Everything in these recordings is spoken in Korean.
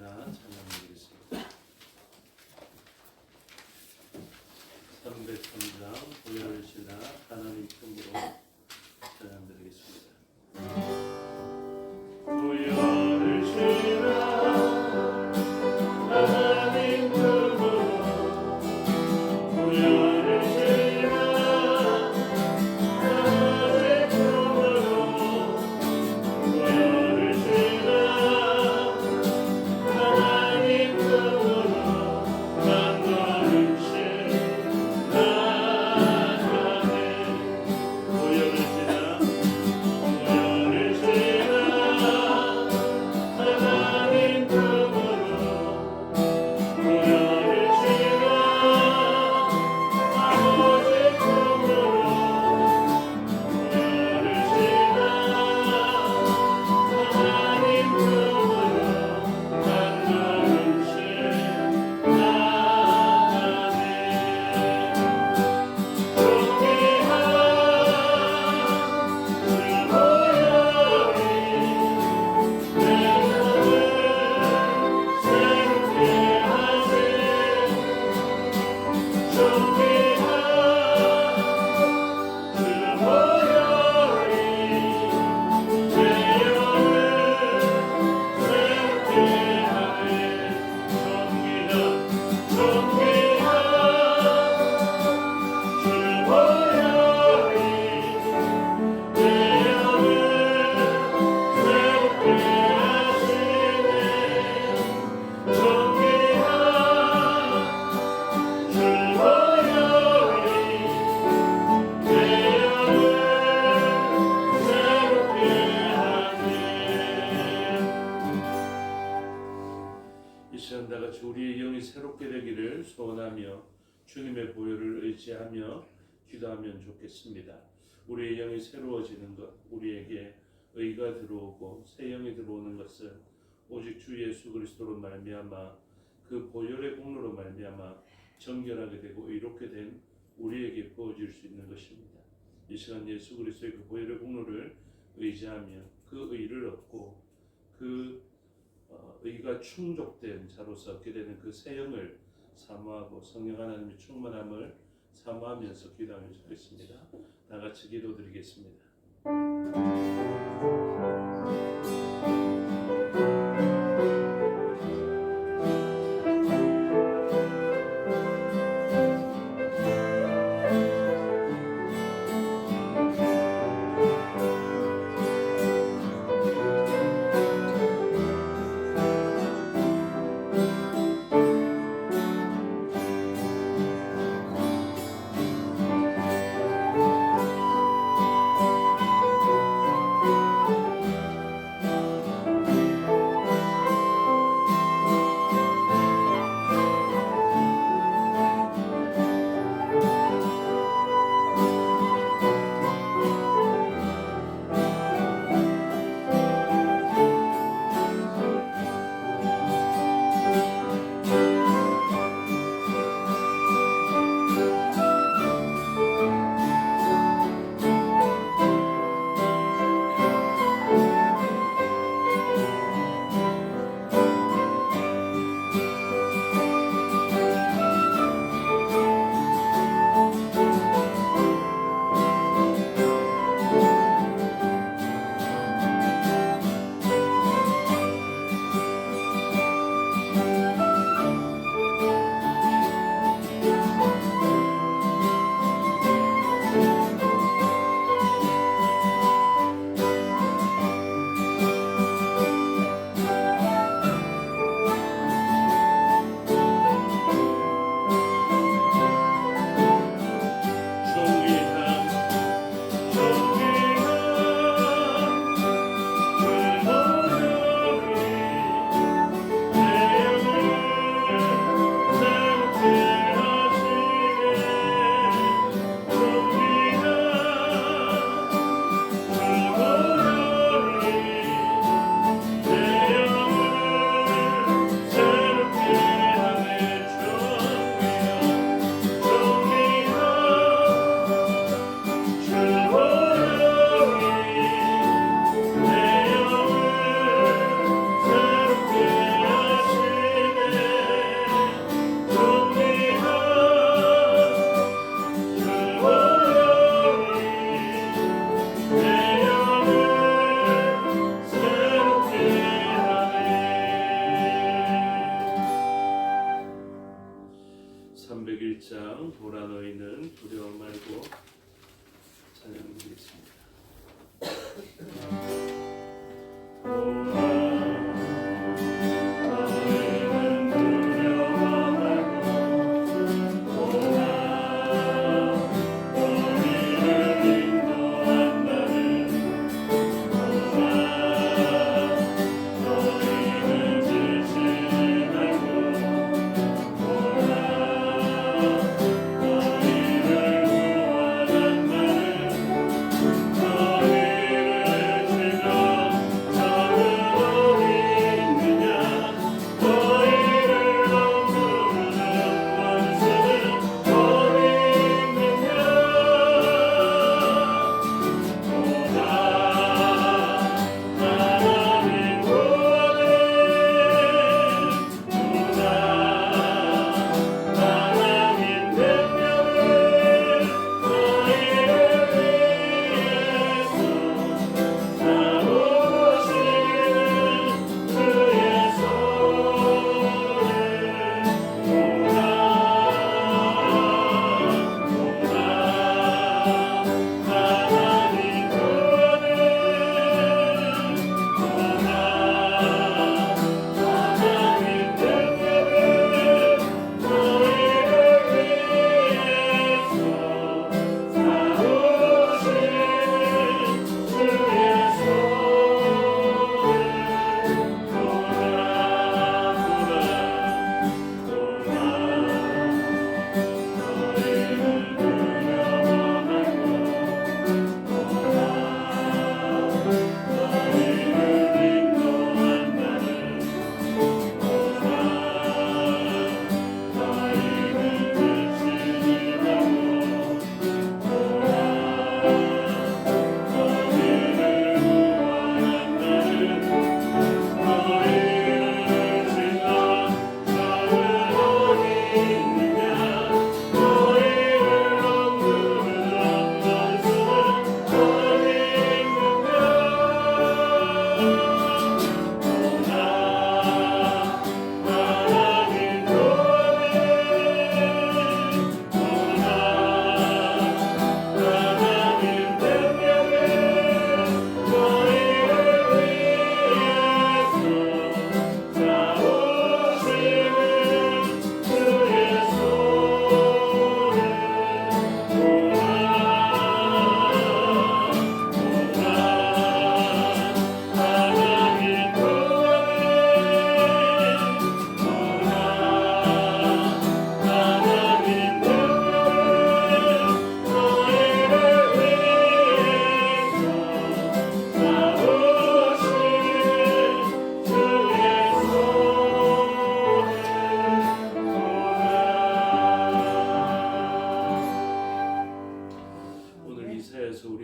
고요하시다 찬양드리겠습니다. 303장 고요하시다 하나님 품으로 찬양드리겠습니다. 고요하시다 하나님 품으로 우리의 영이 새롭게 되기를 소원하며 주님의 보혈을 의지하며 기도하면 좋겠습니다. 우리의 영이 새로워지는 것, 우리에게 의가 들어오고 새 영이 들어오는 것은 오직 주 예수 그리스도로 말미암아 그 보혈의 공로로 말미암아 정결하게 되고 의롭게 된 우리에게 부어질 수 있는 것입니다. 이 시간 예수 그리스도의 그 보혈의 공로를 의지하며 그 의를 얻고 그 의가 충족된 자로서 얻게 되는 그 새 영을 사모하고 성령 하나님의 충만함을 사모하면서 기도하면 좋겠습니다. 다 같이 기도드리겠습니다. 301장 보라 너희는 두려워 말고 찬양드리겠습니다.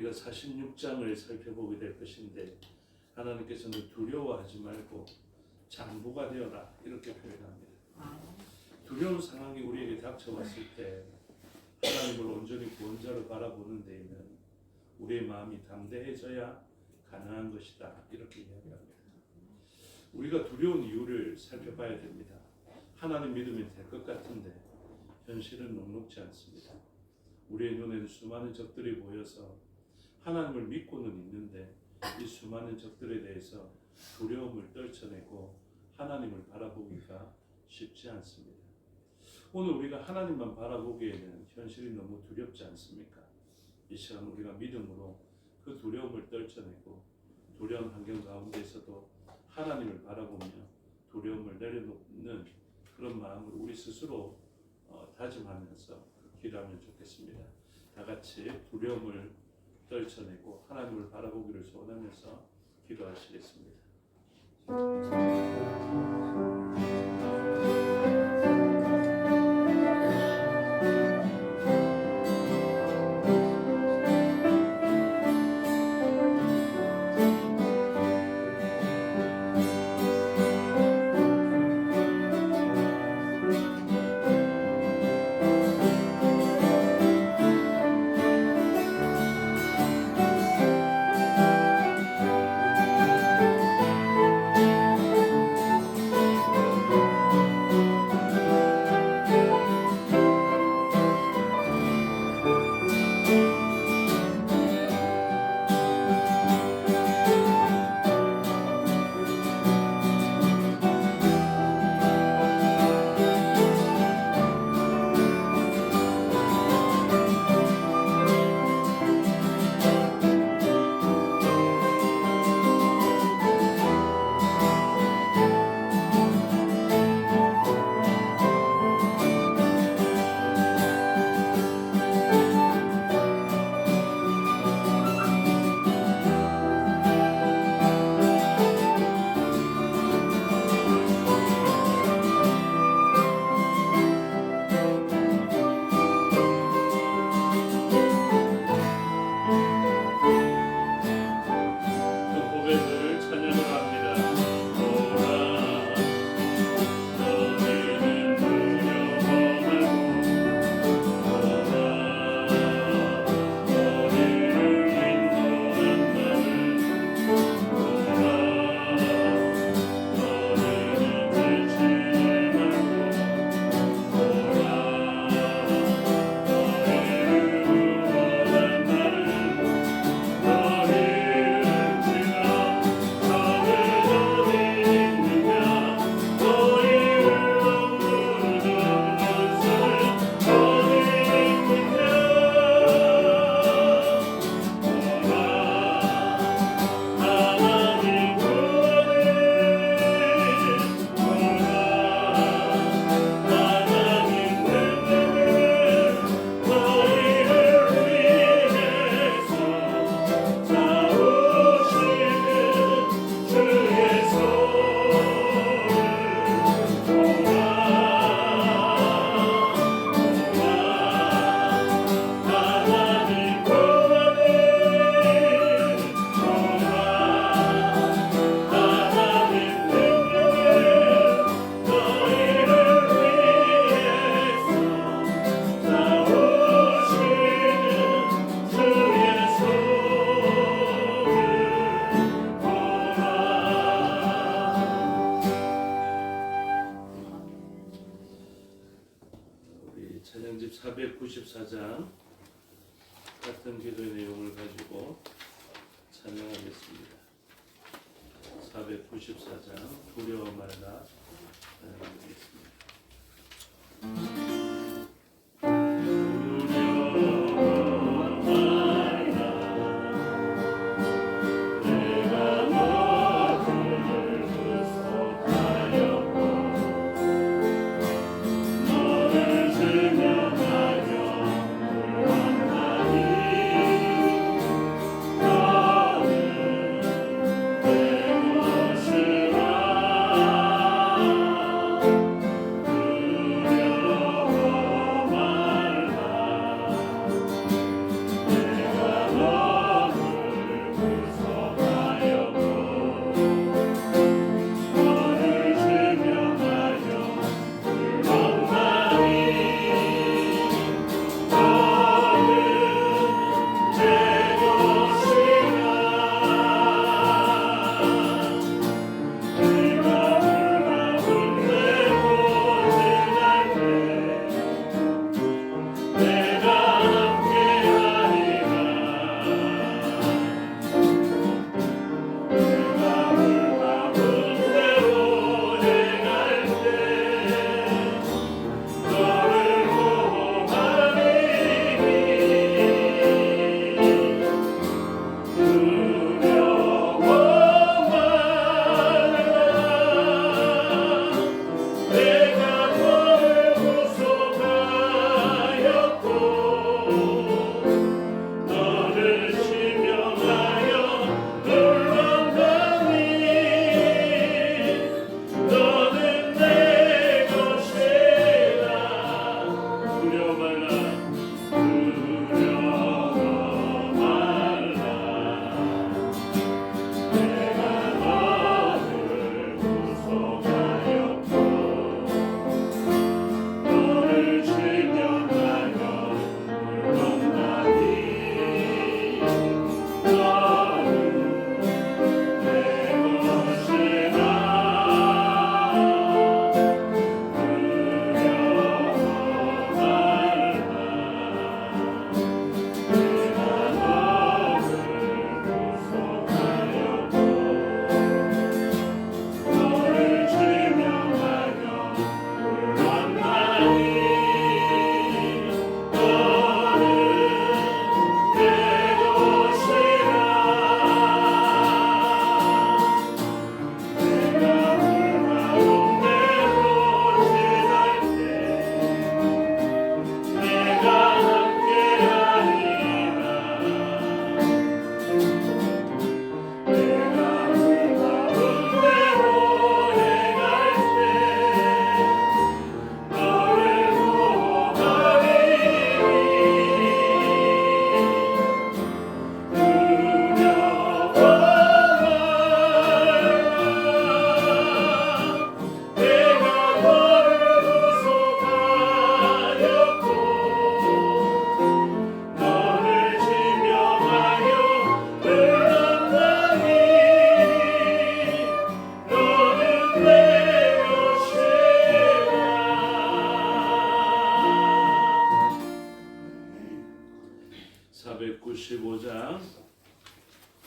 우리가 46장을 살펴보게 될 것인데 하나님께서는 두려워하지 말고 장부가 되어라 이렇게 표현합니다. 두려운 상황이 우리에게 닥쳐왔을 때 하나님을 온전히 구원자로 바라보는 데에는 우리의 마음이 담대해져야 가능한 것이다 이렇게 이야기합니다. 우리가 두려운 이유를 살펴봐야 됩니다. 하나님 믿으면 될 것 같은데 현실은 녹록지 않습니다. 우리의 눈에는 수많은 적들이 보여서 하나님을 믿고는 있는데 이 수많은 적들에 대해서 두려움을 떨쳐내고 하나님을 바라보기가 쉽지 않습니다. 오늘 우리가 하나님만 바라보기에는 현실이 너무 두렵지 않습니까? 이 시간 우리가 믿음으로 그 두려움을 떨쳐내고 두려운 환경 가운데서도 하나님을 바라보며 두려움을 내려놓는 그런 마음을 우리 스스로 다짐하면서 기도하면 좋겠습니다. 다 같이 두려움을 떨쳐내고 하나님을 바라보기를 소원하면서 기도하시겠습니다. 찬양집 494장 같은 기도의 내용을 가지고 찬양하겠습니다. 494장 두려워 말라 찬양하겠습니다.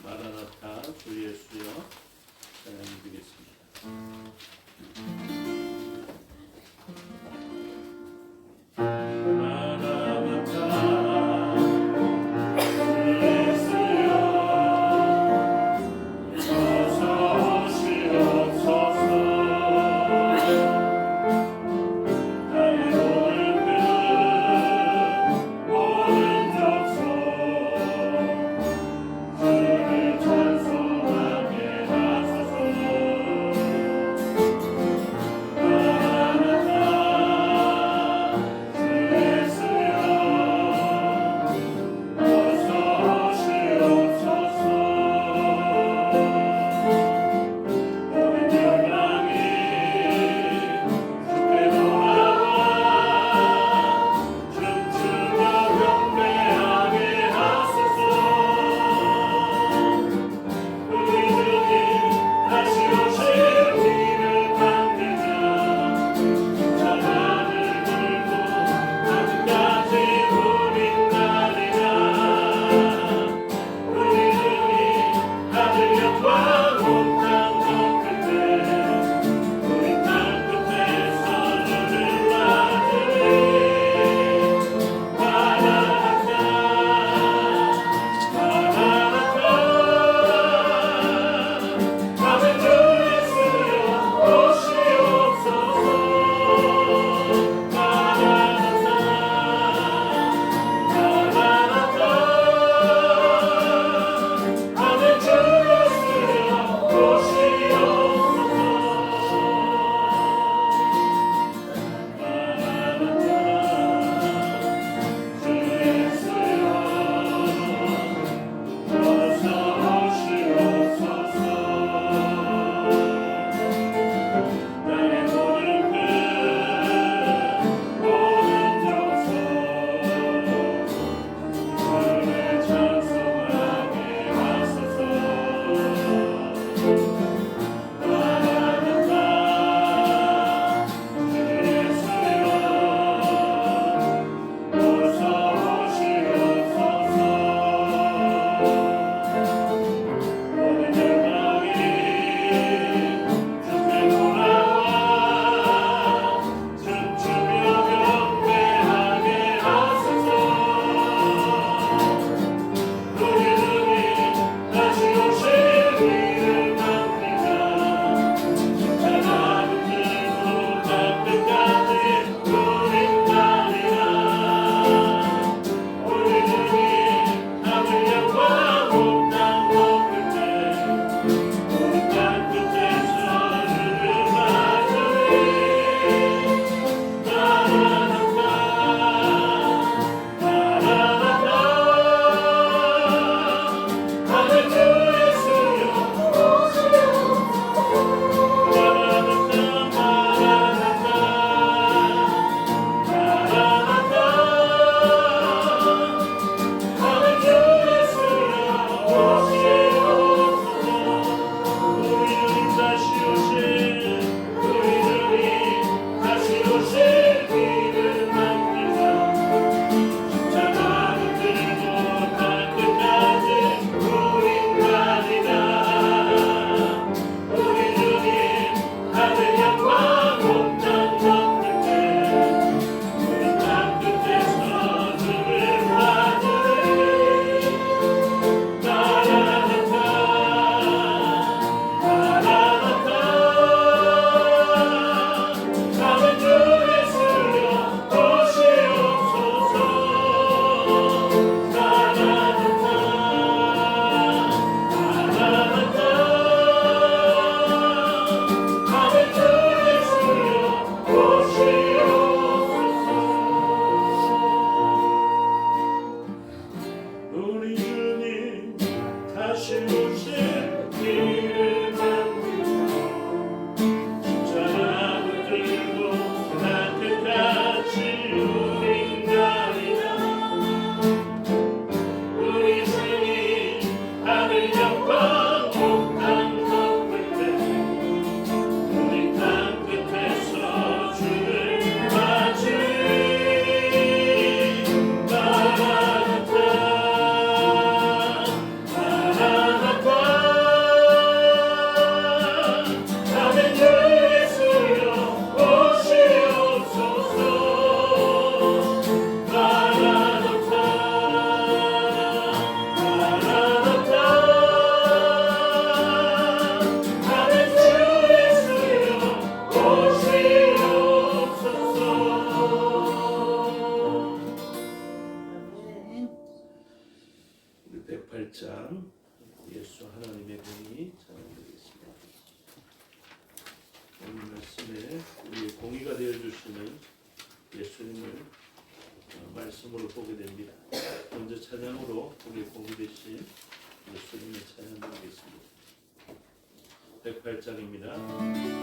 마라나타 주 예수여 찬양드리겠습니다. 108장 예수 하나님의 공의 찬양드리겠습니다. 오늘 말씀에 우리의 공의가 되어주시는 예수님을 말씀으로 보게 됩니다. 먼저 찬양으로 우리의 공의 되신 예수님의 찬양 드리겠습니다. 108장입니다.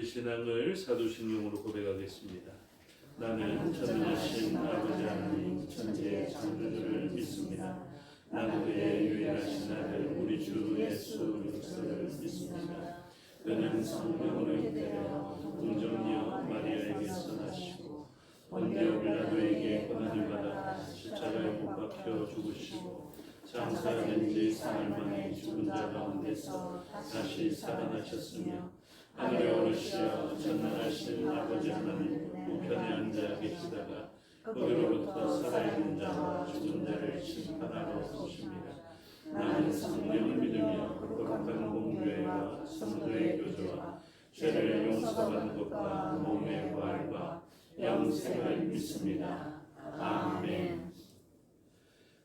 신앙을 사도신경으로 고백하겠습니다. 나는 전능하신 아버지 하나님 천지의 창조주를 믿습니다. 나는 그의 유일하신 아들 우리 주 예수 그리스도를 믿습니다. 그는 성령으로 인하여 동정녀 마리아에게서 나시고 본디오 빌라도에게 고난을 받아 십자가에 못 박혀 죽으시고 장사된 지 사흘 만에 죽은 자 가운데서 다시 살아나셨으며 하늘에 오르시어 전능하신 아버지 하나님 우편에 앉아 계시다가 거기로부터 살아있는 자와 죽은 자를 심판하러 오십니다. 나는 성령을 믿으며 거룩한 공교회와 성도의 교제와 죄를 용서받는 것과 몸의 부활과 영생을 믿습니다. 아멘.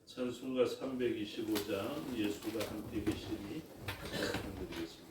찬송가 325장 예수가 함께 계시니 찬송드리겠습니다.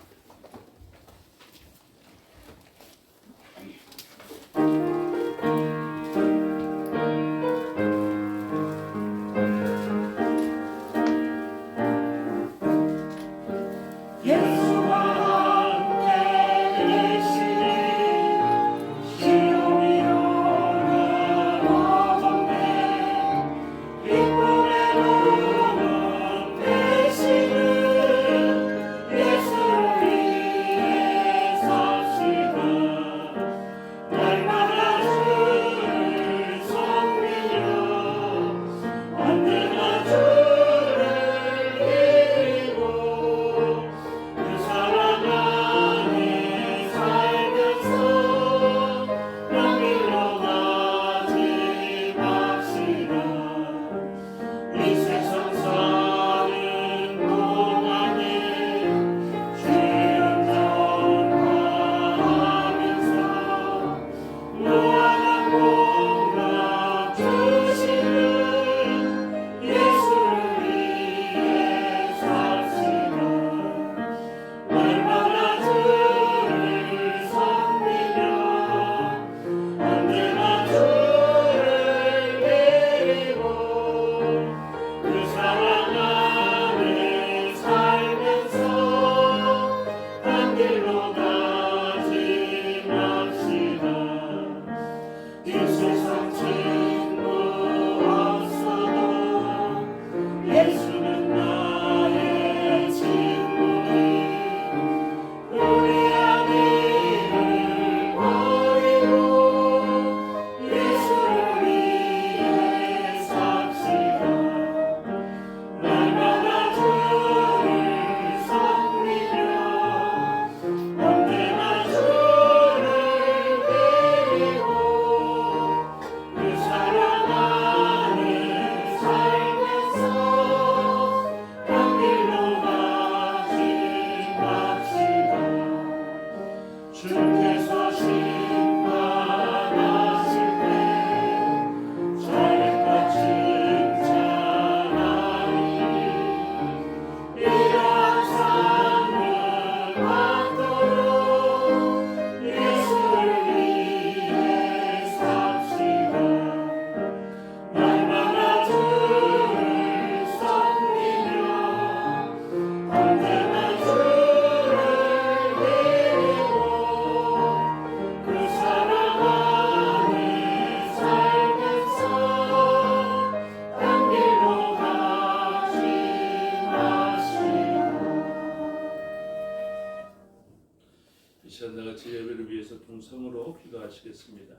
동성으로 기도하시겠습니다.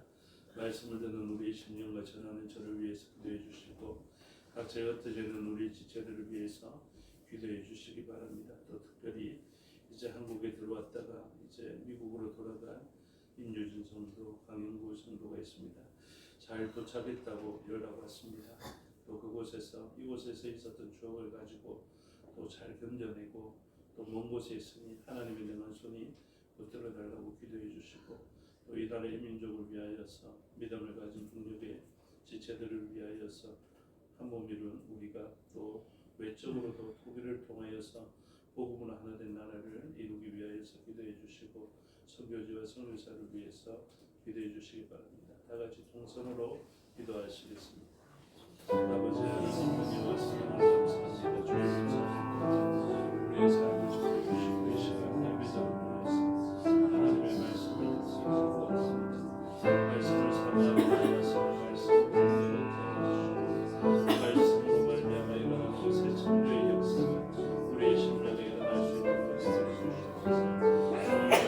말씀을 듣는 우리 심령과 전하는 저를 위해서 기도해 주시고 각자의 흩어지는 우리 지체들을 위해서 기도해 주시기 바랍니다. 또 특별히 이제 한국에 들어왔다가 이제 미국으로 돌아간 임유진 성도, 강영구 성도가 있습니다. 잘 도착했다고 연락 왔습니다. 또 그곳에서 이곳에서 있었던 추억을 가지고 또 잘 견뎌내고 또 먼 곳에 있으니 하나님의 능한 손이 붙들어 달라고 기도해 주시고 또 이 나라의 민족을 위하여서 믿음을 가진 북녘의 지체들을 위하여서 한 몸 이룬 우리가 또 외적으로도 독일을 통하여서 복음으로 하나 된 나라를 이루기 위하여서 기도해 주시고 선교지와 성교사를 위해서 기도해 주시기 바랍니다. 다 같이 동성으로 기도하시겠습니다. 아버지 하나님 은혜와 감사합니다. 주의 감사합니다. 우리의 삶을 지켜주시고 이 시간 예배자로 보내서 하나님의 말씀을 듣고 말씀을 사모하고 말씀을 말씀으로 말미암아 일어나는 것의 창조의 역사가 우리의 심령에 일어날 수 있는 것을 주시옵소서.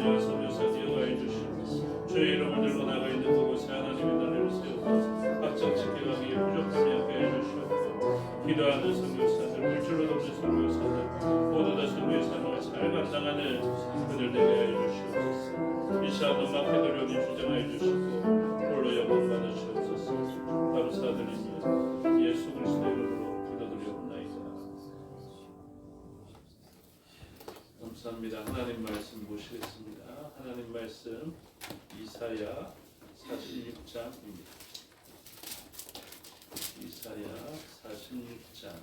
은혜와 성령사 기억하여 주시고 주의 이름을 들고 나가 있는 그곳에 하나님의 나라를 세우고 각자 지켜가기에 부족함이 없게 해 주시옵소서. 기도하는 성교사들, 물질로 돕는 성교사들 모두 다 성교의 삶을 잘 감당하는 그들 되게 하여 주시옵소서. 이 시간도 막혀들려니 주장하여 주시고 홀로 영광 받으시옵소서. 감사드리며 예수 그리스도의 이름으로 기도드리옵나이다. 감사합니다. 하나님 말씀 보시겠습니다. 하나님 말씀 이사야 46장입니다. 이사야 46장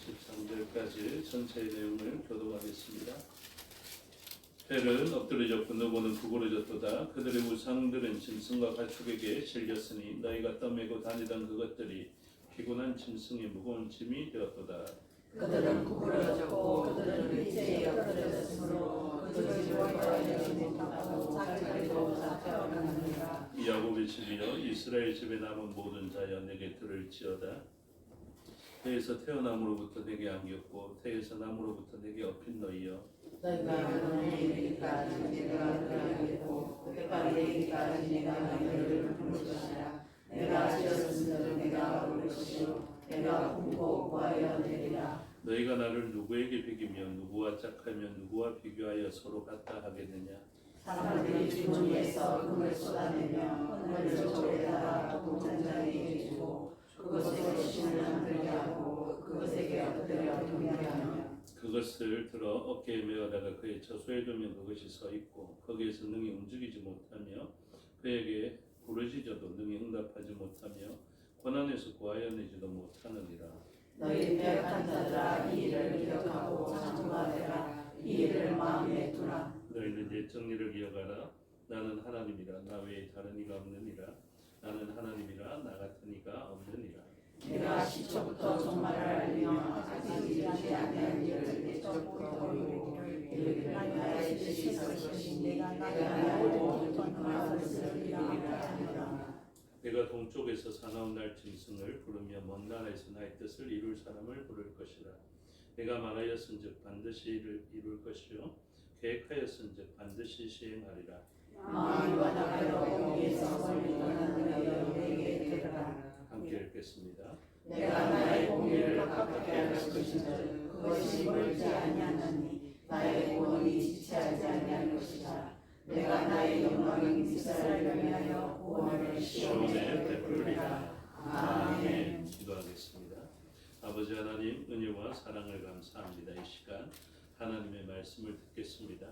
13절까지 전체의 내용을 교독하겠습니다. 벨은 엎드려졌고 너고는 구부러졌도다. 그들의 우상들은 짐승과 가축에게 실렸으니 너희가 떠매고 다니던 그것들이 피곤한 짐승의 무거운 짐이 되었도다. 그들은 구부러졌고 그들은 이제에 엎드려졌으므로 그들을 구하지 못하고 자기들도 잡혀가느니라. 야곱의 집이여 이스라엘 집에 남은 모든 자여 내게 들을지어다. 태에서 태어남으로부터 내게 안겼고 태에서 남으로부터 내게 업힌 너희여 너희가 너희에 이르기까지 내가 그리하겠고 때까지 이르기까지 내가 너희를 부를 것이라. 내가 지었으므로 내가 부를 것이요 내가 품고 구하여 내리라. 너희가 나를 누구에게 비기며 누구와 짝하며 누구와 비교하여 서로 같다 하겠느냐. 사람들이 주문 위에서 금을 쏟아내며 금을 저쪽에다가 동전자에게 주고 그것에 신을 들게 하고 그것에게 엎드려 경배하며 그것을 들어 어깨에 메어다가 그의 처소에 두면 그것이 서 있고 거기에서 능히 움직이지 못하며 그에게 부르짖어도 능히 응답하지 못하며 고난에서 구하여 내지도 못하느니라. 너희 배역한 자들아 이 일을 기억하고 참고하라. 이 일을 마음에 두라. 너희는 옛 정리를 기억하라. 나는 하나님이라 나 외에 다른 이가 없느니라. 나는 하나님이라 나 같은 이가 없느니라. 내가 시초부터 종말을 알리며 아직 이르지 아니한 일을 대적부터 이르기를 나의 뜻이 있을 것이니 내가 나의 모든 말씀을 이루리라 하노라. 내가 동쪽에서 사나운 날 짐승을 부르며 먼 나라에서 나의 뜻을 이룰 사람을 부를 것이라. 내가 말하였은즉 반드시 이룰 것이요 계획하였은즉 반드시 시행하리라. 마음이 바다가로 거기에서 멀리 떠나는 너희에게 들으라. 함께 읽겠습니다. 내가 나의 공의를 가깝게 할 것인즉 그것이 멀지 아니하나니 나의 구원이 지체하지 아니할 것이다. 내가 나의 영광인 이스라엘을 위하여 구원을 시온에 베풀리라. 아멘. 기도하겠습니다. 아버지 하나님 은혜와 사랑을 감사합니다. 이 시간 하나님의 말씀을 듣겠습니다.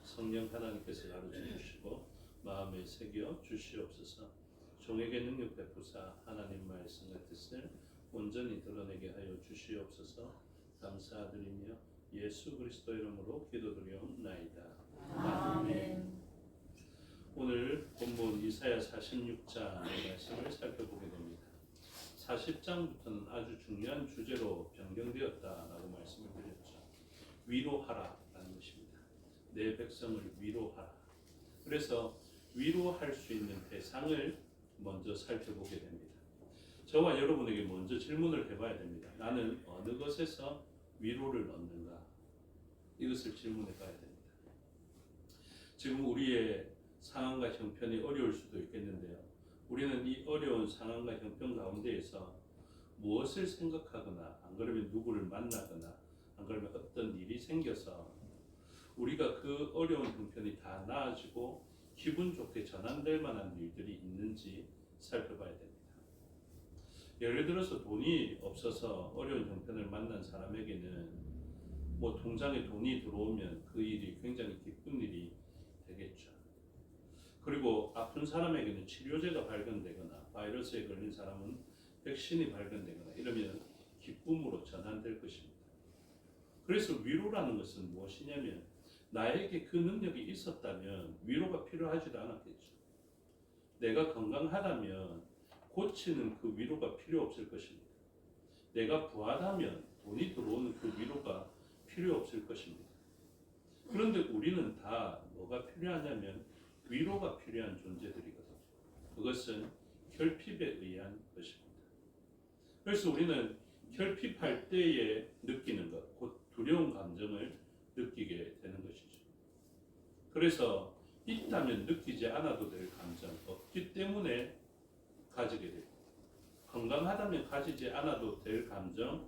성령 하나님께서 가르쳐 주시고 마음에 새겨 주시옵소서. 종에게 능력 베푸사 하나님 말씀의 뜻을 온전히 드러내게 하여 주시옵소서. 감사드리며 예수 그리스도 이름으로 기도드리옵나이다. 아멘. 오늘 본문 이사야 46장의 말씀을 살펴보게 됩니다. 40장부터는 아주 중요한 주제로 변경되었다라고 말씀을 드렸죠. 위로하라라는 것입니다. 내 백성을 위로하라. 그래서 위로할 수 있는 대상을 먼저 살펴보게 됩니다. 저와 여러분에게 먼저 질문을 해봐야 됩니다. 나는 어느 것에서 위로를 얻는가? 이것을 질문해 봐야 됩니다. 지금 우리의 상황과 형편이 어려울 수도 있겠는데요. 우리는 이 어려운 상황과 형편 가운데에서 무엇을 생각하거나 안 그러면 누구를 만나거나 안 그러면 어떤 일이 생겨서 우리가 그 어려운 형편이 다 나아지고 기분 좋게 전환될 만한 일들이 있는지 살펴봐야 됩니다. 예를 들어서 돈이 없어서 어려운 형편을 만난 사람에게는 뭐 통장에 돈이 들어오면 그 일이 굉장히 기쁜 일이 되겠죠. 그리고 아픈 사람에게는 치료제가 발견되거나 바이러스에 걸린 사람은 백신이 발견되거나 이러면 기쁨으로 전환될 것입니다. 그래서 위로라는 것은 무엇이냐면 나에게 그 능력이 있었다면 위로가 필요하지도 않았겠죠. 내가 건강하다면 고치는 그 위로가 필요 없을 것입니다. 내가 부하다면 돈이 들어오는 그 위로가 필요 없을 것입니다. 그런데 우리는 다 뭐가 필요하냐면 위로가 필요한 존재들이거든요. 그것은 결핍에 의한 것입니다. 그래서 우리는 결핍할 때에 느끼는 것, 곧 두려운 감정을 느끼게 되는 것이죠. 그래서 있다면 느끼지 않아도 될 감정, 없기 때문에 가지게 되고, 건강하다면 가지지 않아도 될 감정,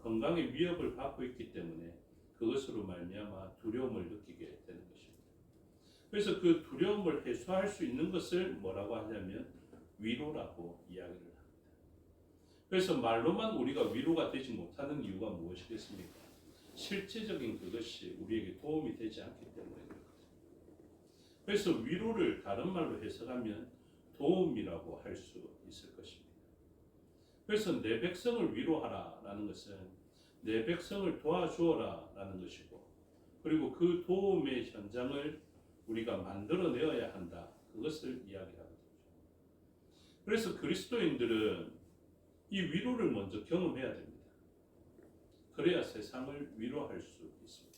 건강의 위협을 받고 있기 때문에 그것으로 말미암아 두려움을 느끼게 되는 것입니다. 그래서 그 두려움을 해소할 수 있는 것을 뭐라고 하냐면 위로라고 이야기를 합니다. 그래서 말로만 우리가 위로가 되지 못하는 이유가 무엇이겠습니까? 실제적인 그것이 우리에게 도움이 되지 않기 때문에 그렇거든요. 그래서 위로를 다른 말로 해석하면 도움이라고 할 수 있을 것입니다. 그래서 내 백성을 위로하라라는 것은 내 백성을 도와주어라라는 것이고, 그리고 그 도움의 현장을 우리가 만들어내어야 한다, 그것을 이야기하거든요. 그래서 그리스도인들은 이 위로를 먼저 경험해야 됩니다. 그래야 세상을 위로할 수 있습니다.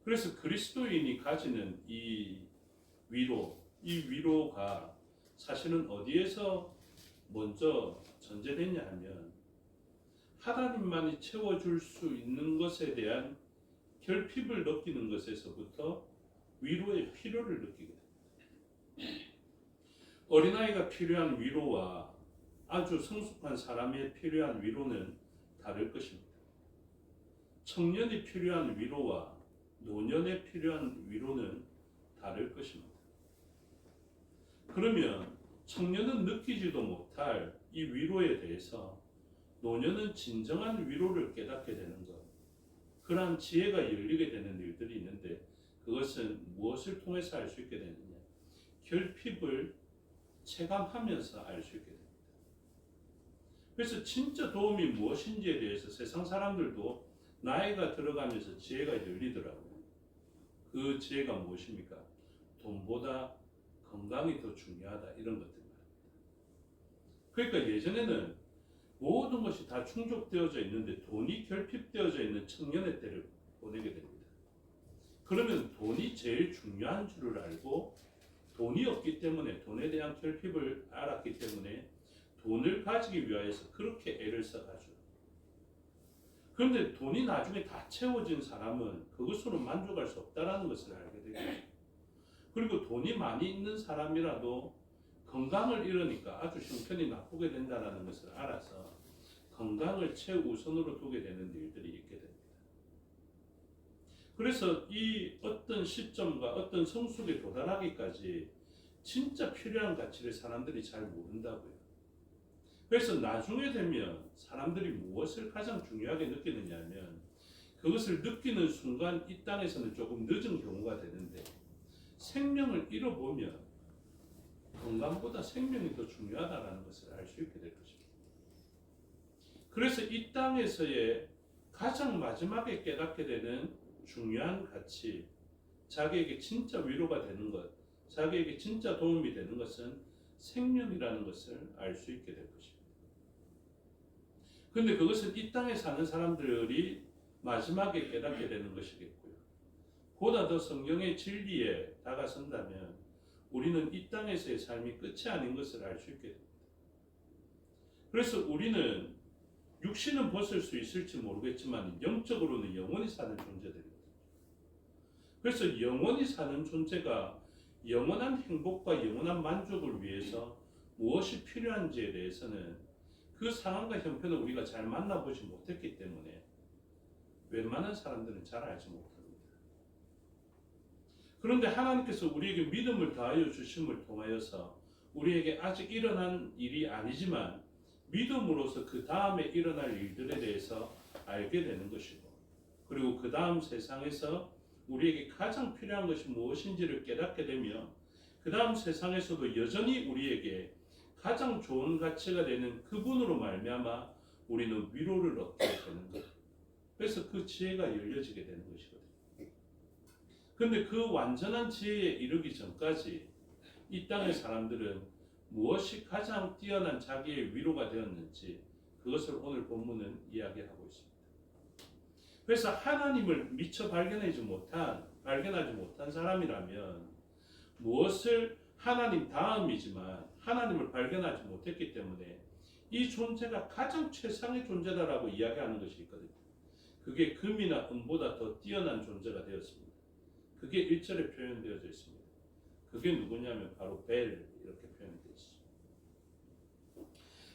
그래서 그리스도인이 가지는 이 위로가 사실은 어디에서 먼저 전제되냐 하면 하나님만이 채워줄 수 있는 것에 대한 결핍을 느끼는 것에서부터 위로의 필요를 느끼게 됩니다. 어린아이가 필요한 위로와 아주 성숙한 사람이 필요한 위로는 다를 것입니다. 청년이 필요한 위로와 노년에 필요한 위로는 다를 것입니다. 그러면 청년은 느끼지도 못할 이 위로에 대해서 노년은 진정한 위로를 깨닫게 되는 것, 그러한 지혜가 열리게 되는 일들이 있는데, 그것은 무엇을 통해서 알 수 있게 되느냐? 결핍을 체감하면서 알 수 있게 됩니다. 그래서 진짜 도움이 무엇인지에 대해서 세상 사람들도 나이가 들어가면서 지혜가 열리더라고요. 그 지혜가 무엇입니까? 돈보다 건강이 더 중요하다, 이런 것들 말입니다. 그러니까 예전에는 모든 것이 다 충족되어져 있는데 돈이 결핍되어져 있는 청년의 때를 보내게 됩니다. 그러면 돈이 제일 중요한 줄을 알고, 돈이 없기 때문에 돈에 대한 결핍을 알았기 때문에 돈을 가지기 위하여서 그렇게 애를 써가죠. 그런데 돈이 나중에 다 채워진 사람은 그것으로 만족할 수 없다는 것을 알게 되고, 그리고 돈이 많이 있는 사람이라도 건강을 잃으니까 아주 형편이 나쁘게 된다는 것을 알아서 건강을 최우선으로 두게 되는 일들이 있게 됩니다. 그래서 이 어떤 시점과 어떤 성숙에 도달하기까지 진짜 필요한 가치를 사람들이 잘 모른다고요. 그래서 나중에 되면 사람들이 무엇을 가장 중요하게 느끼느냐 하면, 그것을 느끼는 순간 이 땅에서는 조금 늦은 경우가 되는데, 생명을 잃어보면 건강보다 생명이 더 중요하다는 것을 알 수 있게 될 것입니다. 그래서 이 땅에서의 가장 마지막에 깨닫게 되는 중요한 가치, 자기에게 진짜 위로가 되는 것, 자기에게 진짜 도움이 되는 것은 생명이라는 것을 알 수 있게 될 것입니다. 그런데 그것은 이 땅에 사는 사람들이 마지막에 깨닫게 되는 것이겠고요. 보다 더 성경의 진리에 다가선다면 우리는 이 땅에서의 삶이 끝이 아닌 것을 알 수 있게 됩니다. 그래서 우리는 육신은 벗을 수 있을지 모르겠지만 영적으로는 영원히 사는 존재들이거든요. 그래서 영원히 사는 존재가 영원한 행복과 영원한 만족을 위해서 무엇이 필요한지에 대해서는 그 상황과 형편을 우리가 잘 만나보지 못했기 때문에 웬만한 사람들은 잘 알지 못합니다. 그런데 하나님께서 우리에게 믿음을 다하여 주심을 통하여서 우리에게 아직 일어난 일이 아니지만 믿음으로서 그 다음에 일어날 일들에 대해서 알게 되는 것이고, 그리고 그 다음 세상에서 우리에게 가장 필요한 것이 무엇인지를 깨닫게 되며, 그 다음 세상에서도 여전히 우리에게 가장 좋은 가치가 되는 그분으로 말미암아 우리는 위로를 얻게 되는 것. 그래서 그 지혜가 열려지게 되는 것이거든요. 그런데 그 완전한 지혜에 이르기 전까지 이 땅의 사람들은 무엇이 가장 뛰어난 자기의 위로가 되었는지, 그것을 오늘 본문은 이야기하고 있습니다. 그래서 하나님을 미처 발견하지 못한 사람이라면 무엇을 하나님 다음이지만 하나님을 발견하지 못했기 때문에 이 존재가 가장 최상의 존재다라고 이야기하는 것이 있거든요. 그게 금이나 은보다 더 뛰어난 존재가 되었습니다. 그게 1절에 표현되어져 있습니다. 그게 누구냐면 바로 벨 이렇게 표현되어 있습니다.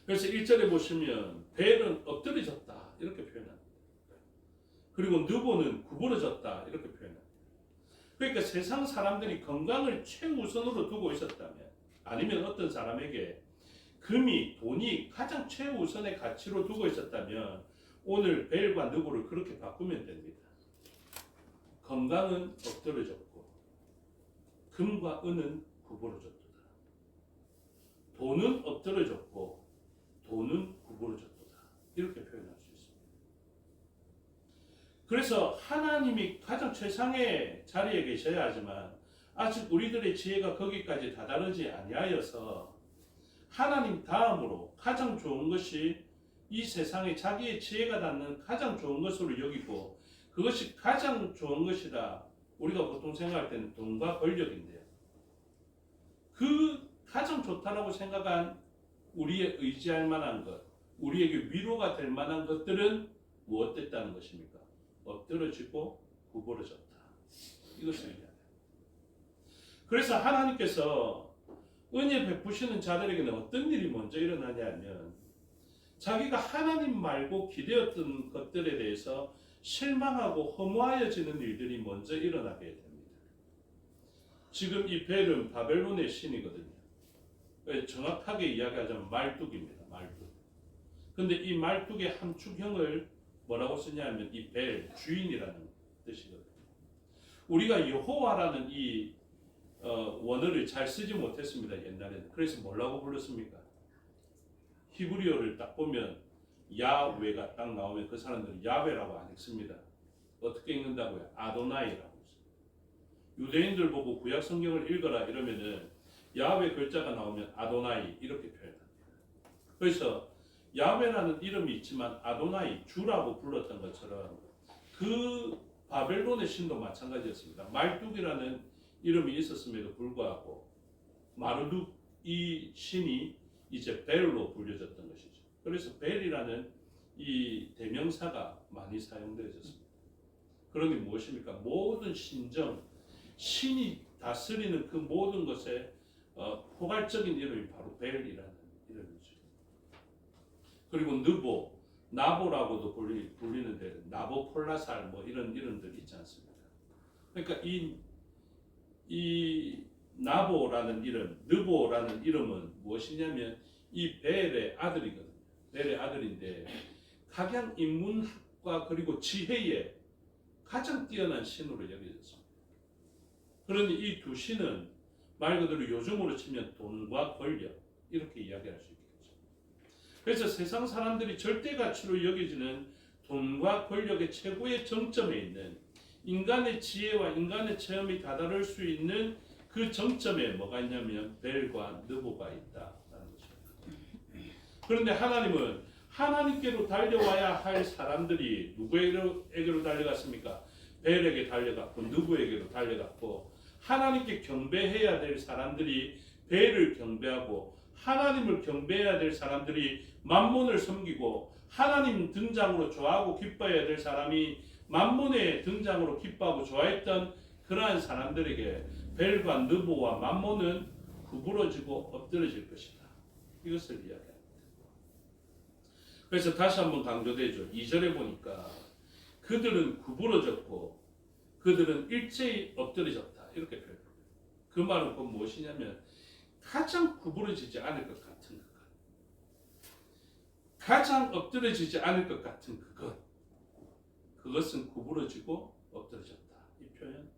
그래서 1절에 보시면 벨은 엎드려졌다 이렇게 표현합니다. 그리고 느보는 구부러졌다 이렇게 표현합니다. 그러니까 세상 사람들이 건강을 최우선으로 두고 있었다면, 아니면 어떤 사람에게 금이, 돈이 가장 최우선의 가치로 두고 있었다면 오늘 벨과 느보를 그렇게 바꾸면 됩니다. 건강은 엎드려졌고 금과 은은 구부러졌도다. 돈은 엎드려졌고 돈은 구부러졌도다. 이렇게 표현할 수 있습니다. 그래서 하나님이 가장 최상의 자리에 계셔야 하지만 아직 우리들의 지혜가 거기까지 다다르지 아니하여서 하나님 다음으로 가장 좋은 것이 이 세상에 자기의 지혜가 닿는 가장 좋은 것으로 여기고, 그것이 가장 좋은 것이다. 우리가 보통 생각할 때는 돈과 권력인데요. 그 가장 좋다라고 생각한 우리의 의지할 만한 것, 우리에게 위로가 될 만한 것들은 무엇됐다는 것입니까? 엎드러지고 구부러졌다. 이것을 얘기합니다. 그래서 하나님께서 은혜 베푸시는 자들에게는 어떤 일이 먼저 일어나냐면, 자기가 하나님 말고 기대었던 것들에 대해서 실망하고 허무하여지는 일들이 먼저 일어나게 됩니다. 지금 이 벨은 바벨론의 신이거든요. 정확하게 이야기하자면 말뚝입니다. 말뚝. 근데 이 말뚝의 함축형을 뭐라고 쓰냐면 이 벨, 주인이라는 뜻이거든요. 우리가 여호와라는 이 원어를 잘 쓰지 못했습니다. 옛날에는. 그래서 뭐라고 불렀습니까? 히브리어를 딱 보면 야훼가 딱 나오면 그 사람들은 야훼라고 안 읽습니다. 어떻게 읽는다고요? 아도나이라고. 유대인들 보고 구약 성경을 읽어라 이러면은 야훼 글자가 나오면 아도나이 이렇게 표현합니다. 그래서 야훼라는 이름이 있지만 아도나이, 주라고 불렀던 것처럼 그 바벨론의 신도 마찬가지였습니다. 말뚝이라는 이름이 있었음에도 불구하고 마르둑 이 신이 이제 벨로 불려졌던 것이죠. 그래서 벨이라는 이 대명사가 많이 사용되어졌습니다. 그러니 무엇입니까? 모든 신정, 신이 다스리는 그 모든 것의 포괄적인 이름이 바로 벨이라는 이름이죠. 그리고 느보, 나보라고도 불리는데 나보폴라살 뭐 이런 이름들이 있지 않습니까? 그러니까 이 나보라는 이름, 느보라는 이름은 무엇이냐면 이 벨의 아들이거든요. 벨의 아들인데 각양 인문학과 그리고 지혜에 가장 뛰어난 신으로 여겨졌습니다. 그러니 이 두 신은 말 그대로 요즘으로 치면 돈과 권력 이렇게 이야기할 수 있겠죠. 그래서 세상 사람들이 절대 가치로 여겨지는 돈과 권력의 최고의 정점에 있는 인간의 지혜와 인간의 체험이 다다를 수 있는 그 정점에 뭐가 있냐면 벨과 느보가 있다라는 것입니다. 그런데 하나님은 하나님께로 달려와야 할 사람들이 누구에게로 달려갔습니까? 벨에게 달려갔고 느보에게로 달려갔고, 하나님께 경배해야 될 사람들이 벨을 경배하고 하나님을 경배해야 될 사람들이 만몬을 섬기고, 하나님 등장으로 좋아하고 기뻐해야 될 사람이 만몬의 등장으로 기뻐하고 좋아했던 그러한 사람들에게 벨과 느보와 만몬은 구부러지고 엎드러질 것이다. 이것을 이야기합니다. 그래서 다시 한번 강조되죠. 2절에 보니까 그들은 구부러졌고 그들은 일제히 엎드러졌다. 이렇게 표현합니다. 그 말은 곧 무엇이냐면 가장 구부러지지 않을 것 같은 그것, 가장 엎드러지지 않을 것 같은 그것은 구부러지고 엎드러졌다. 이 표현입니다.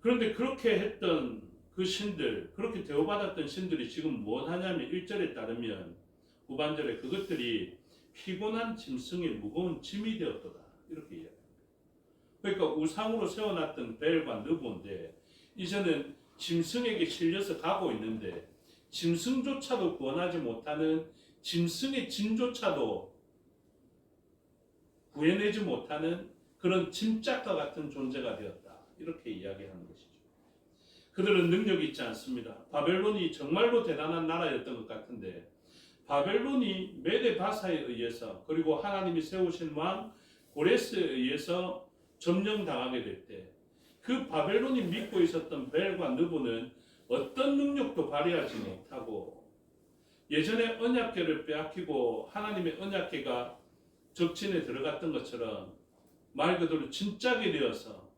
그런데 그렇게 했던 그 신들, 그렇게 대우받았던 신들이 지금 무엇 하냐면 1절에 따르면 후반절에 그것들이 피곤한 짐승의 무거운 짐이 되었도다. 이렇게 이야기합니다. 그러니까 우상으로 세워놨던 벨과 느보인데 이제는 짐승에게 실려서 가고 있는데 짐승조차도 구원하지 못하는, 짐승의 짐조차도 구해내지 못하는 그런 짐짝과 같은 존재가 되었다. 이렇게 이야기하는 것이죠. 그들은 능력이 있지 않습니다. 바벨론이 정말로 대단한 나라였던 것 같은데 바벨론이 메데바사에 의해서 그리고 하나님이 세우신 왕 고레스에 의해서 점령당하게 될 때 그 바벨론이 믿고 있었던 벨과 느보는 어떤 능력도 발휘하지 못하고 예전에 언약궤를 빼앗기고 하나님의 언약궤가 적진에 들어갔던 것처럼 말 그대로 진짜게 되어서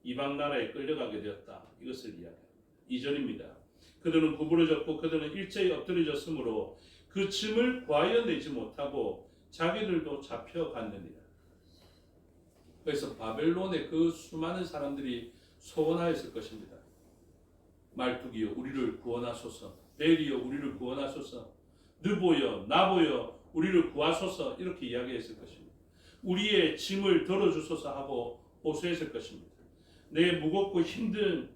이방 나라에 끌려가게 되었다. 이것을 이야기합니다. 2절입니다. 그들은 구부러졌고 그들은 일제히 엎드려졌으므로 그 짐을 과여내지 못하고 자기들도 잡혀갔느니라. 그래서 바벨론의 그 수많은 사람들이 소원하였을 것입니다. 말뚝이여 우리를 구원하소서, 벨이여 우리를 구원하소서, 느보여 나보여 우리를 구하소서 이렇게 이야기했을 것입니다. 우리의 짐을 덜어주소서 하고 호소했을 것입니다. 내 무겁고 힘든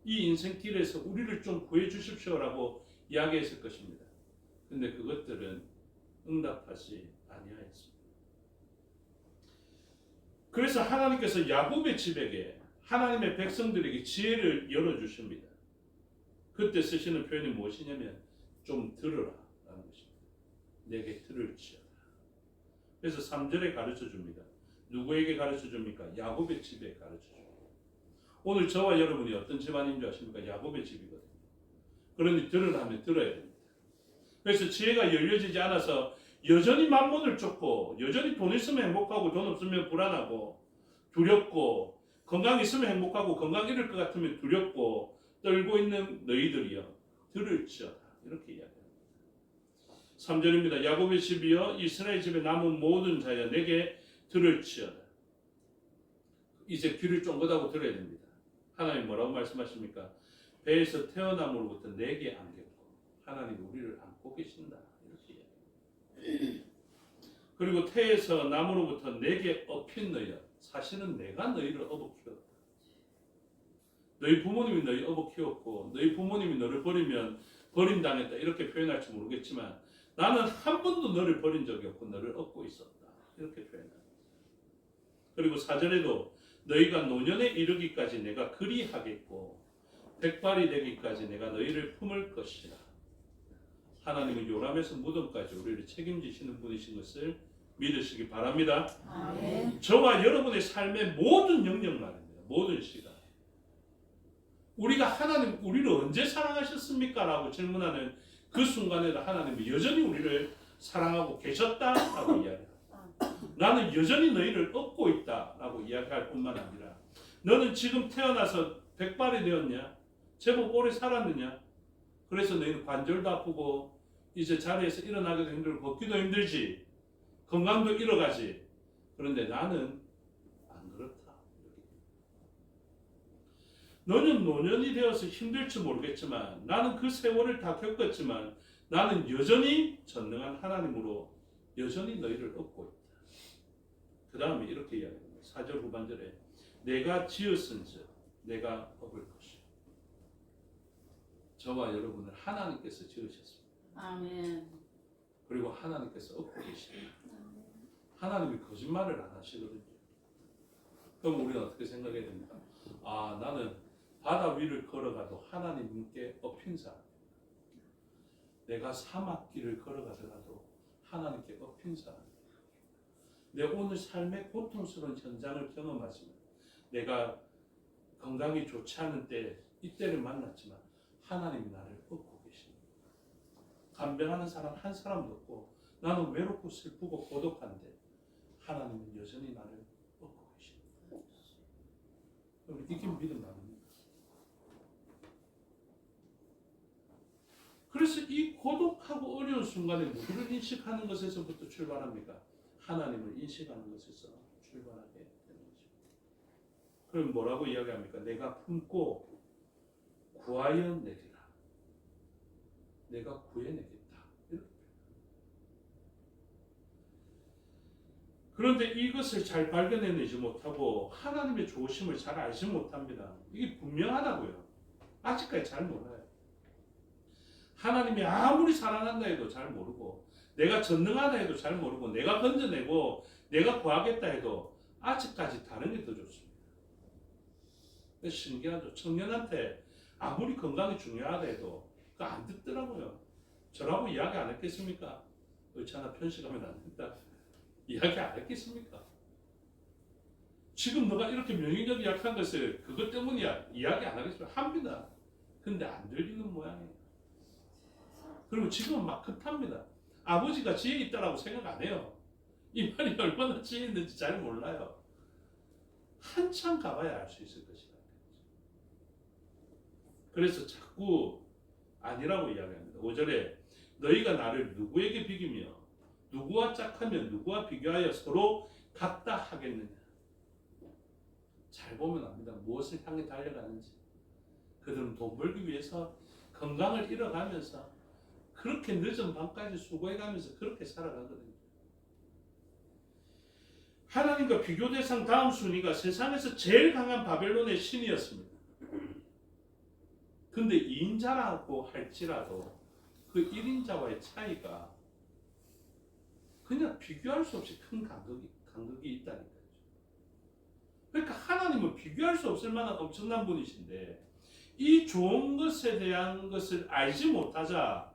이 인생길에서 우리를 좀 구해주십시오라고 이야기했을 것입니다. 근데 그것들은 응답하지 아니하였습니다. 그래서 하나님께서 야곱의 집에게 하나님의 백성들에게 지혜를 열어주십니다. 그때 쓰시는 표현이 무엇이냐면 좀 들으라 라는 것입니다. 내게 들을지어다. 그래서 3절에 가르쳐 줍니다. 누구에게 가르쳐 줍니까? 야곱의 집에 가르쳐 줍니다. 오늘 저와 여러분이 어떤 집안인 줄 아십니까? 야곱의 집이거든요. 그러니 들으라면 들어야 됩니다. 그래서 지혜가 열려지지 않아서 여전히 만몬을 쫓고 여전히 돈 있으면 행복하고 돈 없으면 불안하고 두렵고 건강 있으면 행복하고 건강 잃을 것 같으면 두렵고 떨고 있는 너희들이여 들을지어다 이렇게 이야기합니다. 3절입니다. 야곱의 집이여 이스라엘 집에 남은 모든 자여 내게 들을지어다. 이제 귀를 쫑긋하고 들어야 됩니다. 하나님 뭐라고 말씀하십니까? 배에서 태어남으로부터 내게 안겼고 하나님 우리를 안고 계신다 이렇게 이야기합니다. 그리고 태에서 남으로부터 내게 업힌 너희야. 사실은 내가 너희를 업어 키웠다. 너희 부모님이 너희 업어 키웠고 너희 부모님이 너를 버리면 버림당했다 이렇게 표현할지 모르겠지만 나는 한 번도 너를 버린 적이 없고 너를 업고 있었다 이렇게 표현합니다. 그리고 4절에도 너희가 노년에 이르기까지 내가 그리하겠고 백발이 되기까지 내가 너희를 품을 것이라. 하나님은 요람에서 무덤까지 우리를 책임지시는 분이신 것을 믿으시기 바랍니다. 아멘. 저와 여러분의 삶의 모든 영역 말입니다. 모든 시간. 우리가 하나님 우리를 언제 사랑하셨습니까? 라고 질문하는 그 순간에도 하나님이 여전히 우리를 사랑하고 계셨다라고 이야기합니다. 나는 여전히 너희를 업고 있다라고 이야기할 뿐만 아니라 너는 지금 태어나서 백발이 되었냐? 제법 오래 살았느냐? 그래서 너희는 관절도 아프고 이제 자리에서 일어나기도 힘들고 걷기도 힘들지 건강도 잃어가지. 그런데 나는 안 그렇다. 너는 노년이 되어서 힘들지 모르겠지만 나는 그 세월을 다 겪었지만 나는 여전히 전능한 하나님으로 여전히 너희를 업고 있다. 그 다음에 이렇게 이야기합니다. 4절 후반절에 내가 지었은즉 내가 업을 것이요. 저와 여러분을 하나님께서 지으셨습니다. 아멘. 그리고 하나님께서 업고 계십니다. 하나님이 거짓말을 안 하시거든요. 그럼 우리는 어떻게 생각해야 됩니까? 아, 나는 바다 위를 걸어가도 하나님께 업힌 사람. 내가 사막길을 걸어가더라도 하나님께 업힌 사람. 내 오늘 삶의 고통스러운 현장을 경험하지만 내가 건강이 좋지 않은 때 이때를 만났지만 하나님이 나를 업고 계십니다. 간병하는 사람 한 사람도 없고 나는 외롭고 슬프고 고독한데 하나님은 여전히 나를 업고 계십니다. 이게 믿음 아닙니까? 그래서 이 고독하고 어려운 순간에 누구를 인식하는 것에서부터 출발합니까? 하나님을 인식하는 것에서 출발하게 되는 것입니다. 그럼 뭐라고 이야기합니까? 내가 품고 구하여 내리라. 내가 구해내겠다. 이렇게. 그런데 이것을 잘 발견해내지 못하고 하나님의 좋으심을 잘 알지 못합니다. 이게 분명하다고요. 아직까지 잘 몰라요. 하나님이 아무리 사랑한다 해도 잘 모르고 내가 전능하다 해도 잘 모르고 내가 건져내고 내가 구하겠다 해도 아직까지 다른 게 더 좋습니다. 신기하죠. 청년한테 아무리 건강이 중요하다 해도 그거 안 듣더라고요. 저라고 이야기 안 했겠습니까? 의차나 편식하면 안 된다. 이야기 안 했겠습니까? 지금 너가 이렇게 명예력이 약한 것을 그것 때문이야 이야기 안 하겠지만 합니다. 근데 안 들리는 모양이에요. 그리고 지금은 막 급합니다. 아버지가 지혜 있다라고 생각 안 해요. 이 말이 얼마나 지혜 있는지 잘 몰라요. 한참 가봐야 알 수 있을 것이다. 그래서 자꾸 아니라고 이야기합니다. 5절에 너희가 나를 누구에게 비기며 누구와 짝하며 누구와 비교하여 서로 같다 하겠느냐. 잘 보면 압니다. 무엇을 향해 달려가는지. 그들은 돈 벌기 위해서 건강을 잃어가면서 그렇게 늦은 밤까지 수고해가면서 그렇게 살아가거든요. 하나님과 비교 대상 다음 순위가 세상에서 제일 강한 바벨론의 신이었습니다. 근데 2인자라고 할지라도 그 1인자와의 차이가 그냥 비교할 수 없이 큰 간극이 있다니까요. 그러니까 하나님은 비교할 수 없을 만한 엄청난 분이신데 이 좋은 것에 대한 것을 알지 못하자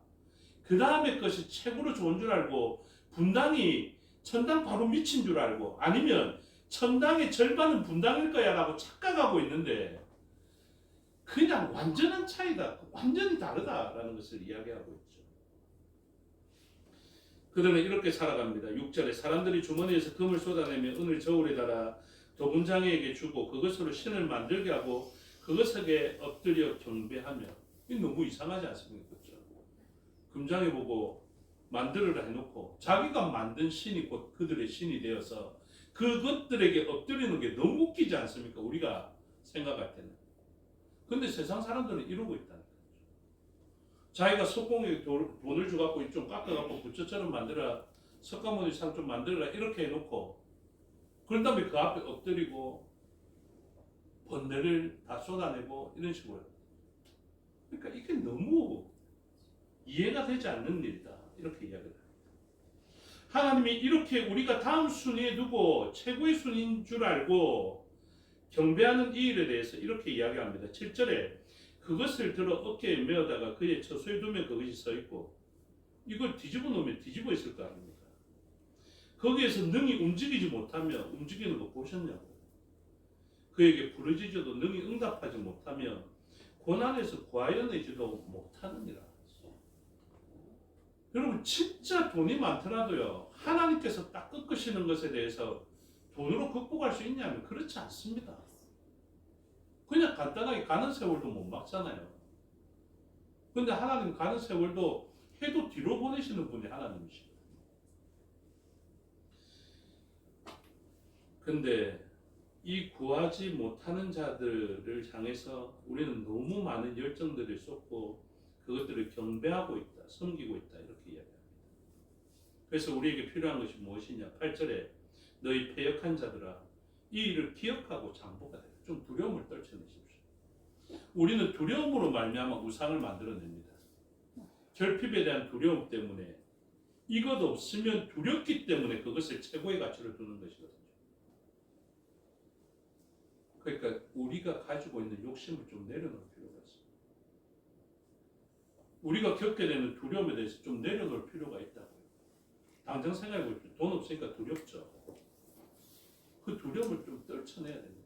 그 다음에 것이 최고로 좋은 줄 알고 분당이 천당 바로 미친 줄 알고 아니면 천당의 절반은 분당일 거야 라고 착각하고 있는데 그냥 완전한 차이다. 완전히 다르다라는 것을 이야기하고 있죠. 그들은 이렇게 살아갑니다. 6절에 사람들이 주머니에서 금을 쏟아내며 은을 저울에 달아 도군장에게 주고 그것으로 신을 만들게 하고 그것에게 엎드려 경배하며. 이 너무 이상하지 않습니까? 그렇죠? 금장에 보고 만들으라 해놓고 자기가 만든 신이 곧 그들의 신이 되어서 그것들에게 엎드리는 게 너무 웃기지 않습니까? 우리가 생각할 때는. 근데 세상 사람들은 이러고 있다는 거죠. 자기가 석공에 돈을 주갖고 좀 깎아갖고 부처처럼 만들어라, 석가모니 상 좀 만들어라 이렇게 해놓고 그런 다음에 그 앞에 엎드리고 번뇌를 다 쏟아내고 이런 식으로. 그러니까 이게 너무 이해가 되지 않는 일이다. 이렇게 이야기를 합니다. 하나님이 이렇게 우리가 다음 순위에 두고 최고의 순위인 줄 알고 경배하는 이 일에 대해서 이렇게 이야기합니다. 7절에 그것을 들어 어깨에 메어다가 그의 처소에 두면 그것이 서 있고 이걸 뒤집어 놓으면 뒤집어 있을 거 아닙니까? 거기에서 능히 움직이지 못하며 움직이는 거 보셨냐고. 그에게 부르짖어도 능히 응답하지 못하며 고난에서 구하여내지도 못하느니라. 여러분 진짜 돈이 많더라도요 하나님께서 딱 꺾으시는 것에 대해서 돈으로 극복할 수 있냐면 그렇지 않습니다. 그냥 간단하게 가는 세월도 못 막잖아요. 근데 하나님 가는 세월도 해도 뒤로 보내시는 분이 하나님이시죠. 근데 이 구하지 못하는 자들을 향해서 우리는 너무 많은 열정들을 쏟고 그것들을 경배하고 있다, 섬기고 있다 이렇게 이야기합니다. 그래서 우리에게 필요한 것이 무엇이냐? 8절에 너희 패역한 자들아 이 일을 기억하고 장보가 되라. 좀 두려움을 떨쳐내십시오. 우리는 두려움으로 말미암아 우상을 만들어냅니다. 결핍에 대한 두려움 때문에 이것 없으면 두렵기 때문에 그것을 최고의 가치로 두는 것이거든요. 그러니까 우리가 가지고 있는 욕심을 좀 내려놓을 필요가 있습니다. 우리가 겪게 되는 두려움에 대해서 좀 내려놓을 필요가 있다고요. 당장 생각해 보십시오. 돈 없으니까 두렵죠. 그 두려움을 좀 떨쳐내야 됩니다.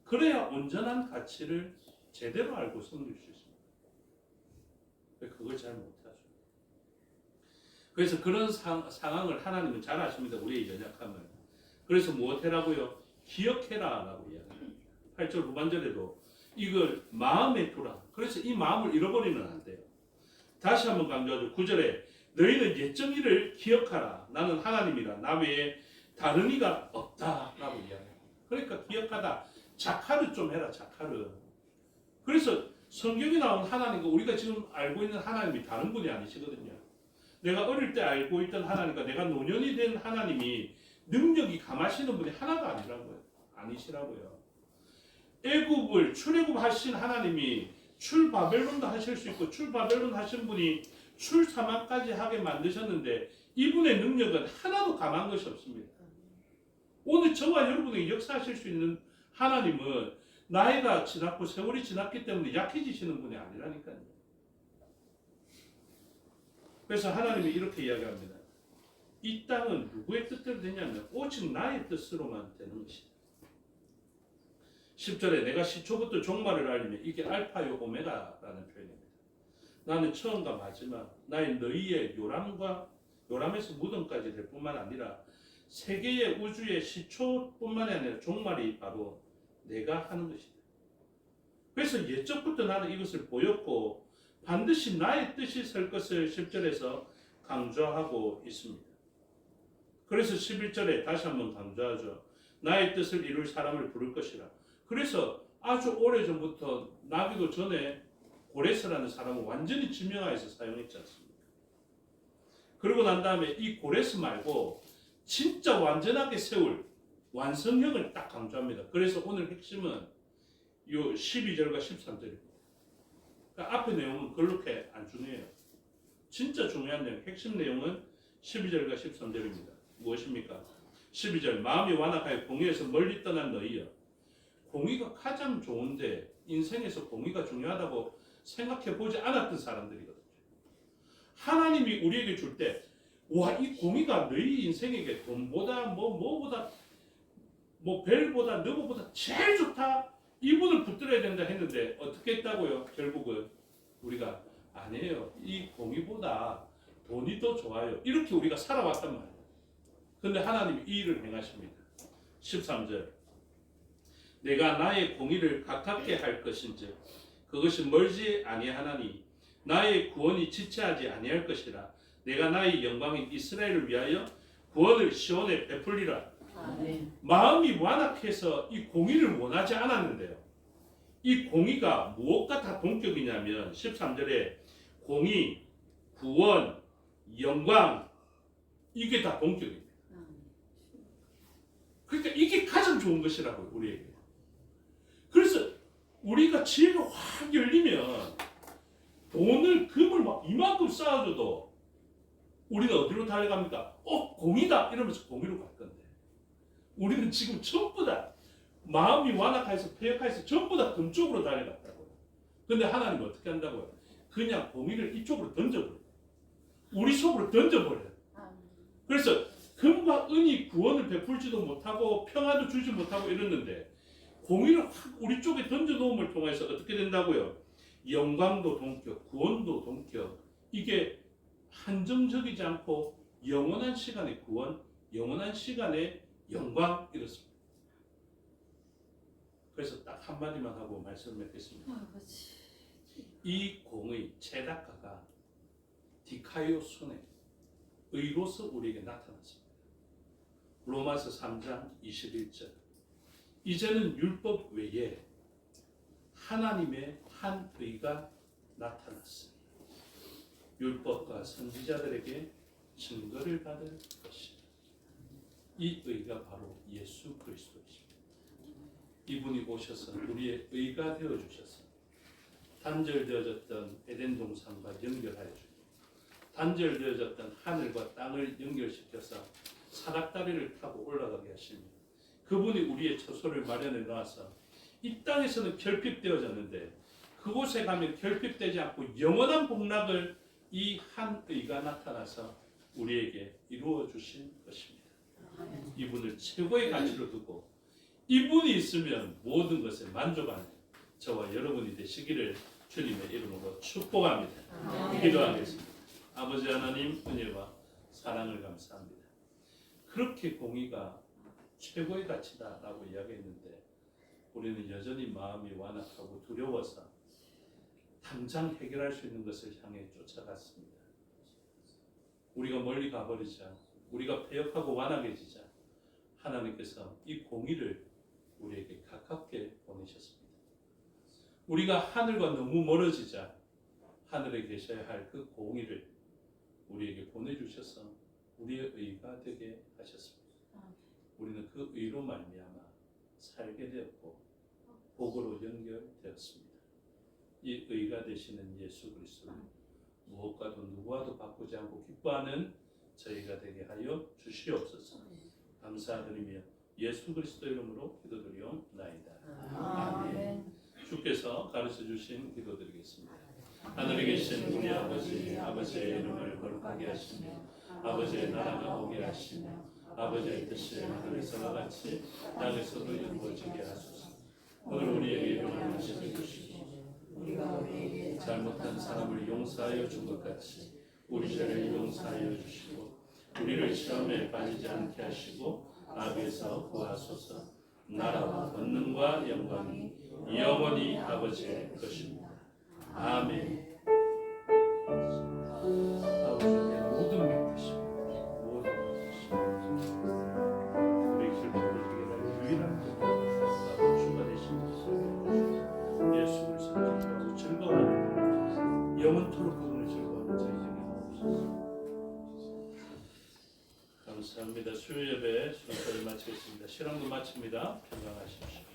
그래야 온전한 가치를 제대로 알고 섬길 수 있습니다. 그걸 잘 못하죠. 그래서 그런 상황을 하나님은 잘 아십니다. 우리의 연약함을. 그래서 무엇해라고요? 기억해라 라고 이야기합니다. 8절 후반절에도 이걸 마음에 두라. 그래서 이 마음을 잃어버리면 안 돼요. 다시 한번 강조하죠. 9절에 너희는 옛적 일을 기억하라. 나는 하나님이라. 나 외에 다른 이가 없다 라고 이야기합니다. 그러니까 기억하다. 자카르 좀 해라. 자카르. 그래서 성경에 나온 하나님과 우리가 지금 알고 있는 하나님이 다른 분이 아니시거든요. 내가 어릴 때 알고 있던 하나님과 내가 노년이 된 하나님이 능력이 강하시는 분이 하나도 아니시라고요. 애굽을 출애굽하신 하나님이 출바벨론도 하실 수 있고 출바벨론 하신 분이 출사망까지 하게 만드셨는데 이분의 능력은 하나도 감한 것이 없습니다. 오늘 저와 여러분에게 역사하실 수 있는 하나님은 나이가 지났고 세월이 지났기 때문에 약해지시는 분이 아니라니까요. 그래서 하나님이 이렇게 이야기합니다. 이 땅은 누구의 뜻대로 되냐면 오직 나의 뜻으로만 되는 것이다. 10절에 내가 시초부터 종말을 알리며 이게 알파요 오메가라는 표현입니다. 나는 처음과 마지막, 나의 너희의 요람에서 무덤까지 될 뿐만 아니라 세계의 우주의 시초뿐만 아니라 종말이 바로 내가 하는 것이다. 그래서 예적부터 나는 이것을 보였고 반드시 나의 뜻이 설 것을 10절에서 강조하고 있습니다. 그래서 11절에 다시 한번 강조하죠. 나의 뜻을 이룰 사람을 부를 것이라. 그래서 아주 오래전부터 나기도 전에 고레스라는 사람을 완전히 지명하여서 사용했지 않습니까? 그러고 난 다음에 이 고레스 말고 진짜 완전하게 세울 완성형을 딱 강조합니다. 그래서 오늘 핵심은 요 12절과 13절입니다. 그러니까 앞의 내용은 그렇게 안 중요해요. 진짜 중요한 내용, 핵심 내용은 12절과 13절입니다. 무엇입니까? 12절 마음이 완악하여 공의에서 멀리 떠난 너희여. 공의가 가장 좋은데 인생에서 공의가 중요하다고 생각해 보지 않았던 사람들이거든요. 하나님이 우리에게 줄 때 와, 이 공의가 너희 인생에게 돈보다 뭐보다 벨보다 너보다 제일 좋다. 이분을 붙들어야 된다 했는데 어떻게 했다고요? 결국은 우리가 아니에요. 이 공의보다 돈이 더 좋아요. 이렇게 우리가 살아왔단 말이에요. 근데 하나님이 이 일을 행하십니다. 13절 내가 나의 공의를 가깝게 할 것인즉 그것이 멀지 아니하나니 나의 구원이 지체하지 아니할 것이라. 내가 나의 영광인 이스라엘을 위하여 구원을 시온에 베풀리라. 아멘. 마음이 완악해서 이 공의를 원하지 않았는데요. 이 공의가 무엇과 다 동격이냐면 13절에 공의, 구원, 영광 이게 다 동격입니다. 그러니까 이게 가장 좋은 것이라고요. 우리에게. 그래서 우리가 지혜가 확 열리면 돈을 금을 막 이만큼 쌓아줘도 우리는 어디로 달려갑니까? 공이다 이러면서 공의로 갈 건데 우리는 지금 전부 다 마음이 완악해서 폐역해서 전부 다 금 쪽으로 달려갔다고요. 근데 하나님은 어떻게 한다고요? 그냥 공의를 이쪽으로 던져버려요. 우리 속으로 던져버려요. 그래서 금과 은이 구원을 베풀지도 못하고 평안도 주지 못하고 이랬는데 공의를 확 우리 쪽에 던져놓음을 통해서 어떻게 된다고요? 영광도 동격, 구원도 동격. 이게 한정적이지 않고 영원한 시간의 구원, 영원한 시간의 영광 이렇습니다. 그래서 딱 한마디만 하고 말씀을 맺겠습니다. 이 공의 제다가가 디카이오손의 의로서 우리에게 나타났습니다. 로마서 3장 21절 이제는 율법 외에 하나님의 한 의가 나타났습니다. 율법과 선지자들에게 증거를 받을 것이다. 이 의가 바로 예수 그리스도이십니다. 이분이 오셔서 우리의 의가 되어주셔서 단절되어졌던 에덴 동산과 연결하여 주고 단절되어졌던 하늘과 땅을 연결시켜서 사닥다리를 타고 올라가게 하십니다. 그분이 우리의 처소를 마련해 놔서 이 땅에서는 결핍되어졌는데 그곳에 가면 결핍되지 않고 영원한 복락을 이 한 의가 나타나서 우리에게 이루어 주신 것입니다. 이분을 최고의 가치로 두고 이분이 있으면 모든 것에 만족하는 저와 여러분이 되시기를 주님의 이름으로 축복합니다. 기도하겠습니다. 아버지 하나님 은혜와 사랑을 감사합니다. 그렇게 공의가 최고의 가치다라고 이야기했는데 우리는 여전히 마음이 완악하고 두려워서 당장 해결할 수 있는 것을 향해 쫓아갔습니다. 우리가 멀리 가버리자, 우리가 패역하고 완악해지자 하나님께서 이 공의를 우리에게 가깝게 보내셨습니다. 우리가 하늘과 너무 멀어지자 하늘에 계셔야 할 그 공의를 우리에게 보내주셔서 우리의 의가 되게 하셨습니다. 우리는 그 의로 말미암아 살게 되었고 복으로 연결되었습니다. 이 의가 되시는 예수 그리스도를 무엇과도 누구와도 바꾸지 않고 기뻐하는 저희가 되게 하여 주시옵소서. 감사드리며 예수 그리스도 이름으로 기도드리옵나이다. 아멘. 주께서 가르쳐 주신 기도드리겠습니다. 하늘에 계신 우리 아버지, 아버지의 이름을 거룩하게 하시며 아버지의 나라가 오게 하시며 아버지의 뜻이 하늘에서와 같이 땅에서도 이루어지게 하소서. 오늘 우리에게 일용할 것을 주시고 우리가 우리에게 잘못한 사람을 용서하여 준 것 같이 우리 죄를 용서하여 주시고 우리를 시험에 빠지지 않게 하시고 악에서 구하소서. 나라와 권능과 영광이 영원히 아버지의 것입니다. 아멘. 아버지의 모든 믿으시고 모든 믿으시고 우리 길거리에 유일한 주가 되신 예수를 섬기고 즐거워하는 영원토록 그분을 즐거워하는 저희에게 하옵소서. 감사합니다. 수요 예배 순서를 마치겠습니다. 실험도 마칩니다. 평강하십시오.